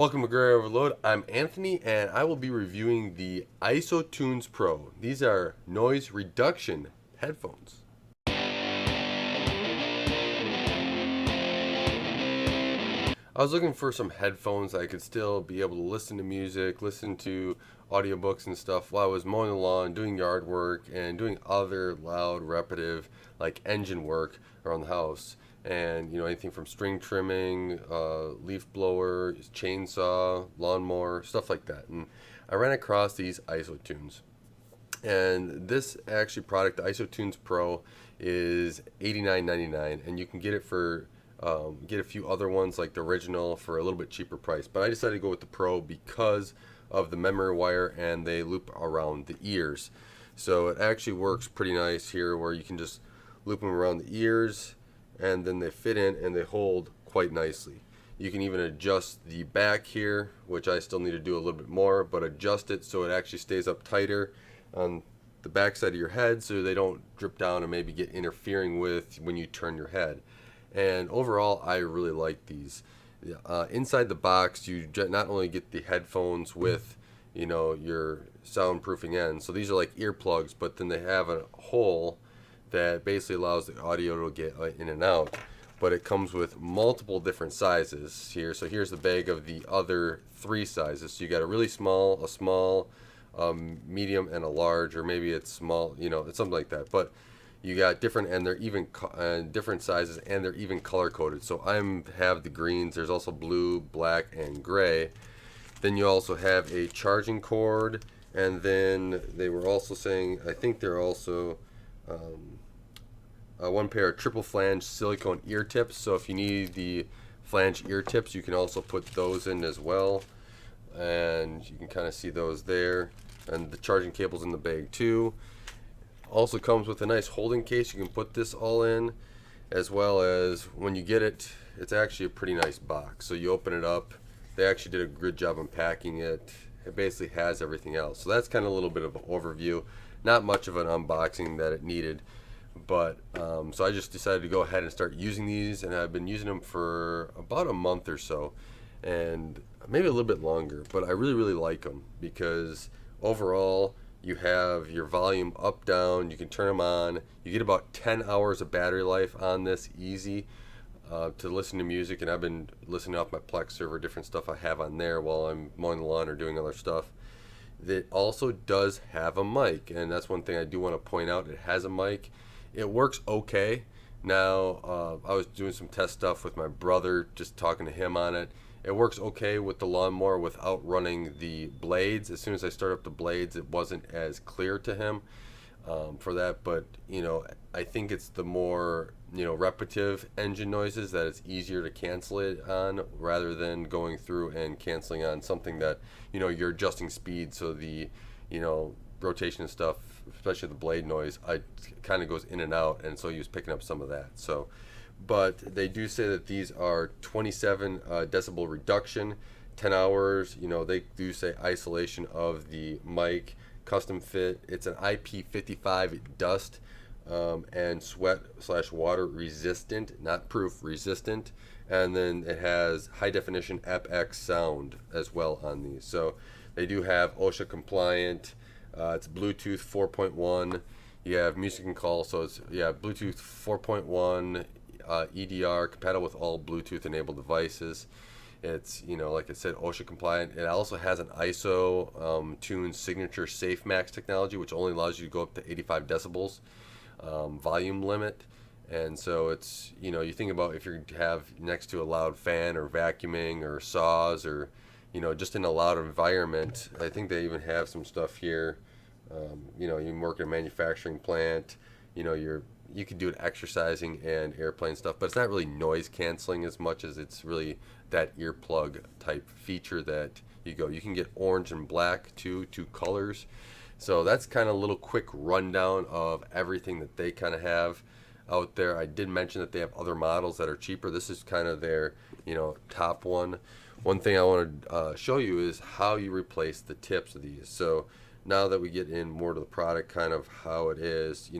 Welcome to Gray Overload. I'm Anthony and I will be reviewing the ISOtunes Pro. These are noise reduction headphones. I was looking for some headphones that I could still be able to listen to music, listen to audiobooks and stuff while I was mowing the lawn, doing yard work, and doing other loud, repetitive, like engine work around the house. And anything from string trimming, leaf blower, chainsaw, lawnmower, stuff like that. And I ran across these ISOtunes. And this actually product, the ISOtunes Pro, is $89.99, and you can get it for get a few other ones like the original for a little bit cheaper price. But I decided to go with the Pro because of the memory wire and they loop around the ears. So it actually works pretty nice here, where you can just loop them around the ears, and then they fit in and they hold quite nicely. You can even adjust the back here, which I still need to do a little bit more, but adjust it so it actually stays up tighter on the back side of your head so they don't drip down and maybe get interfering with when you turn your head. And overall, I really like these. Inside the box, you not only get the headphones with your soundproofing end, so these are like earplugs, but then they have a hole that basically allows the audio to get in and out. But it comes with multiple different sizes here. So here's the bag of the other three sizes. So you got a really small, a small, medium, and a large, or maybe it's small. It's something like that. But you got different, and they're even different sizes, and they're even color coded. So I have the greens. There's also blue, black, and gray. Then you also have a charging cord, and then they were also saying, I think they're also one pair of triple flange silicone ear tips. So if you need the flange ear tips, you can also put those in as well. And you can kind of see those there. And the charging cable's in the bag too. Also comes with a nice holding case. You can put this all in, as well as when you get it, it's actually a pretty nice box. So you open it up. They actually did a good job unpacking it. It basically has everything else. So that's kind of a little bit of an overview. Not much of an unboxing that it needed. But so I just decided to go ahead and start using these, and I've been using them for about a month or so, and maybe a little bit longer. But I really like them because overall you have your volume up, down. You can turn them on. You get about 10 hours of battery life on this easy to listen to music, and I've been listening off my Plex server, different stuff I have on there while I'm mowing the lawn or doing other stuff. It also does have a mic, and that's one thing I do want to point out. It has a mic. It works okay. Now, I was doing some test stuff with my brother, just talking to him on it. It works okay with the lawnmower without running the blades. As soon as I start up the blades, it wasn't as clear to him for that. But, I think it's the more, repetitive engine noises that it's easier to cancel it on, rather than going through and canceling on something that, you're adjusting speed. So the, rotation and stuff, especially the blade noise, I kind of goes in and out, and so he was picking up some of that. So, but they do say that these are 27 decibel reduction, 10 hours. They do say isolation of the mic, custom fit. It's an IP55 dust and sweat/water resistant, not proof, resistant. And then it has high definition FX sound as well on these. So they do have OSHA compliant. It's Bluetooth 4.1. You have music and call, so it's Bluetooth 4.1, EDR, compatible with all Bluetooth enabled devices. It's like I said, OSHA compliant. It also has an ISOtunes signature Safe Max technology, which only allows you to go up to 85 decibels volume limit. And so it's you think about if you have next to a loud fan or vacuuming or saws or just in a loud environment. I think they even have some stuff here. You work in a manufacturing plant. You could do it exercising and airplane stuff, but it's not really noise canceling as much as it's really that earplug type feature that you can get orange and black too, two colors. So that's kind of a little quick rundown of everything that they kind of have out there. I did mention that they have other models that are cheaper. This is kind of their top one. One thing I want to show you is how you replace the tips of these. So now that we get in more to the product, kind of how it is,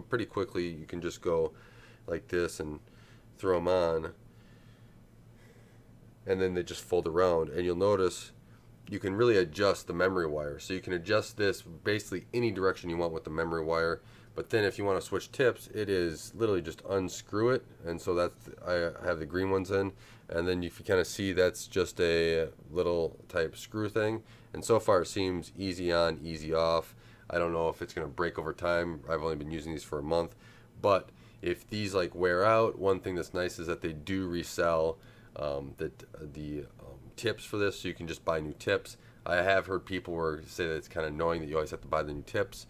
pretty quickly you can just go like this and throw them on. and then they just fold around, and you'll notice you can really adjust the memory wire. So you can adjust this basically any direction you want with the memory wire. But then if you want to switch tips, it is literally just unscrew it. And so that's, I have the green ones in. And then if you kind of see, that's just a little type screw thing. And so far it seems easy on, easy off. I don't know if it's going to break over time. I've only been using these for a month. But if these like wear out, one thing that's nice is that they do resell the tips for this, so you can just buy new tips. I have heard people say that it's kind of annoying that you always have to buy the new tips,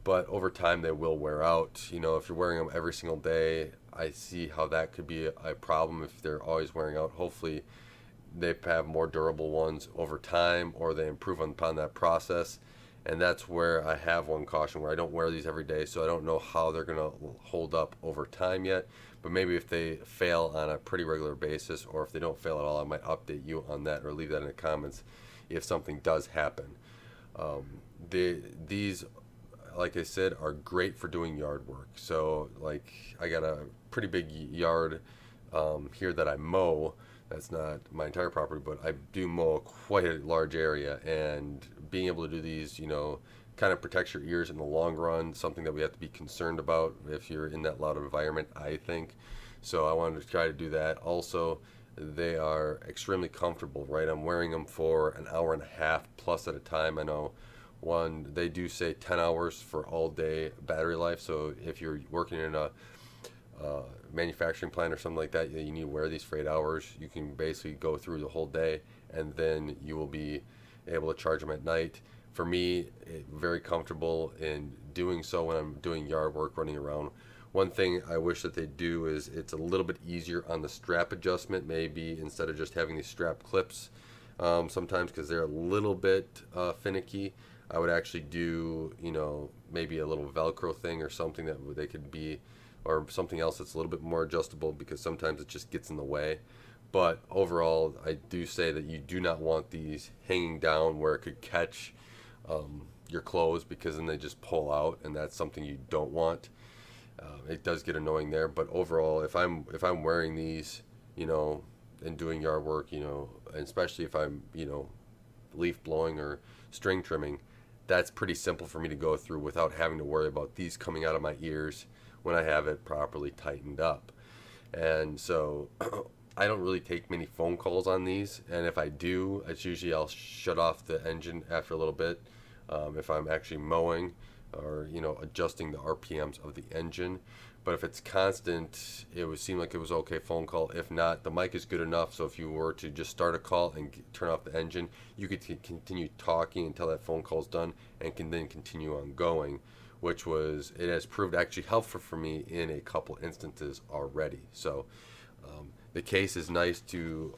but over time they will wear out. You know, if you're wearing them every single day, I see how that could be a problem if they're always wearing out. Hopefully they have more durable ones over time, or they improve upon that process. And that's where I have one caution, where I don't wear these every day, so I don't know how they're going to hold up over time yet. But maybe if they fail on a pretty regular basis, or if they don't fail at all, I might update you on that, or leave that in the comments if something does happen. These, like I said, are great for doing yard work. So like I got a pretty big yard here that I mow. That's not my entire property, but I do mow quite a large area, and being able to do these, you know, kind of protects your ears in the long run, something that we have to be concerned about if you're in that loud environment, I think. So I wanted to try to do that. Also, they are extremely comfortable, right? I'm wearing them for an hour and a half plus at a time. I know they do say 10 hours for all day battery life. So if you're working in a manufacturing plant or something like that, you need to wear these for 8 hours. You can basically go through the whole day, and then you will be able to charge them at night. For me, very comfortable in doing so when I'm doing yard work, running around. One thing I wish that they do is it's a little bit easier on the strap adjustment, maybe instead of just having these strap clips sometimes, because they're a little bit finicky. I would actually do, you know, maybe a little Velcro thing or something that they could be, or something else that's a little bit more adjustable, because sometimes it just gets in the way. But overall, I do say that you do not want these hanging down where it could catch your clothes, because then they just pull out, and that's something you don't want. It does get annoying there, but overall, if I'm wearing these, you know, and doing yard work, you know, and especially if I'm, you know, leaf blowing or string trimming, that's pretty simple for me to go through without having to worry about these coming out of my ears when I have it properly tightened up. And so I don't really take many phone calls on these, and if I do, it's usually I'll shut off the engine after a little bit if I'm actually mowing, or, you know, adjusting the RPMs of the engine. But if it's constant, it would seem like it was okay phone call. If not, the mic is good enough, so if you were to just start a call and turn off the engine, you could continue talking until that phone call's done, and can then continue on going, which it has proved actually helpful for me in a couple instances already. So the case is nice to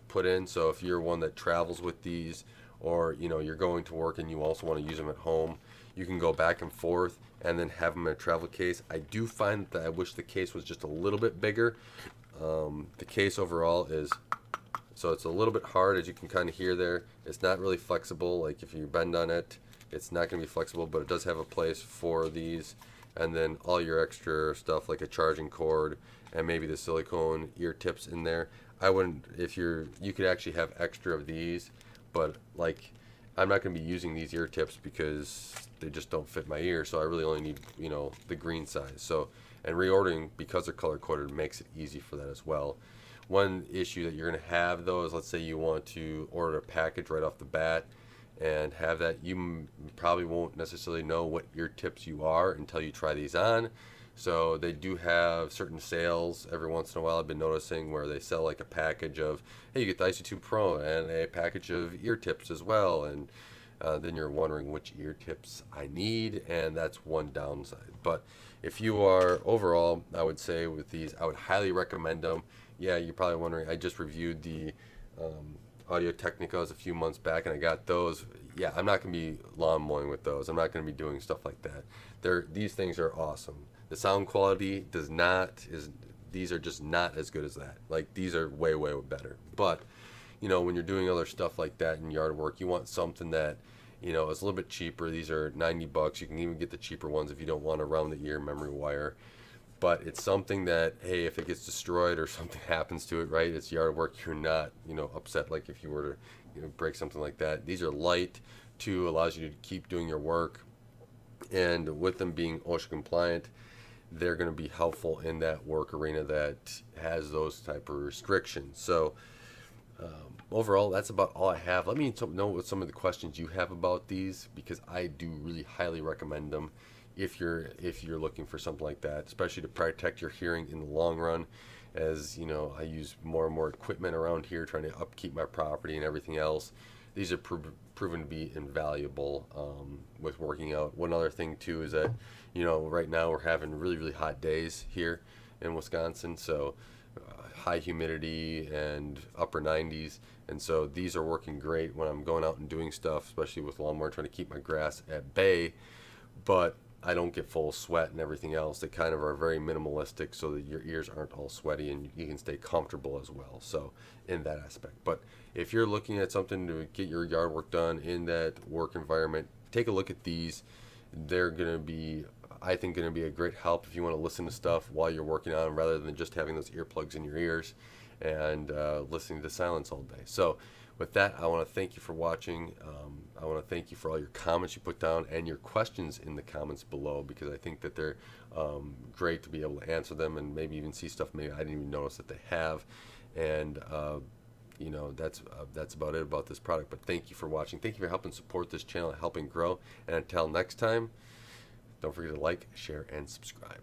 put in. So if you're one that travels with these, or, you know, you're going to work and you also want to use them at home, you can go back and forth and then have them in a travel case. I do find that I wish the case was just a little bit bigger. The case overall is, so it's a little bit hard, as you can kind of hear there. It's not really flexible. Like if you bend on it, it's not going to be flexible, but it does have a place for these. And then all your extra stuff like a charging cord and maybe the silicone ear tips in there. I wouldn't, you could actually have extra of these, but like I'm not going to be using these ear tips because they just don't fit my ear. So I really only need, you know, the green size. So, and reordering, because they're color coded, makes it easy for that as well. One issue that you're going to have though is, let's say you want to order a package right off the bat and have that, you probably won't necessarily know what ear tips you are until you try these on. So they do have certain sales every once in a while, I've been noticing, where they sell like a package of, hey, you get the ISOtunes Pro and a package of ear tips as well, and then you're wondering which ear tips I need, and that's one downside. But if you are, overall, I would say with these, I would highly recommend them. Yeah, you're probably wondering, I just reviewed the Audio Technicas a few months back, and I got those. Yeah, I'm not going to be lawn mowing with those. I'm not going to be doing stuff like that. These things are awesome. The sound quality these are just not as good as that. Like, these are way, way better. But, you know, when you're doing other stuff like that in yard work, you want something that, you know, is a little bit cheaper. These are $90. You can even get the cheaper ones if you don't want around the ear memory wire. but it's something that, hey, if it gets destroyed or something happens to it, right, it's yard work. You're not, upset like if you were to, break something like that. These are light. Two, allows you to keep doing your work, and with them being OSHA compliant, they're going to be helpful in that work arena that has those type of restrictions. So overall, that's about all I have. Let me know what some of the questions you have about these, because I do really highly recommend them if you're looking for something like that, especially to protect your hearing in the long run. As you know, I use more and more equipment around here trying to upkeep my property and everything else. These are proven to be invaluable with working out. One other thing too is that, right now we're having really, really hot days here in Wisconsin, so high humidity and upper 90s, and so these are working great when I'm going out and doing stuff, especially with lawnmower, trying to keep my grass at bay, but I don't get full of sweat and everything else. They kind of are very minimalistic so that your ears aren't all sweaty and you can stay comfortable as well. So in that aspect. But if you're looking at something to get your yard work done in that work environment, take a look at these. They're going to be, I think, going to be a great help if you want to listen to stuff while you're working on them, rather than just having those earplugs in your ears and listening to silence all day. So with that, I want to thank you for watching. I want to thank you for all your comments you put down and your questions in the comments below, because I think that they're great to be able to answer them and maybe even see stuff maybe I didn't even notice that they have. And that's about it about this product. But thank you for watching. Thank you for helping support this channel, helping grow. And until next time, don't forget to like, share, and subscribe.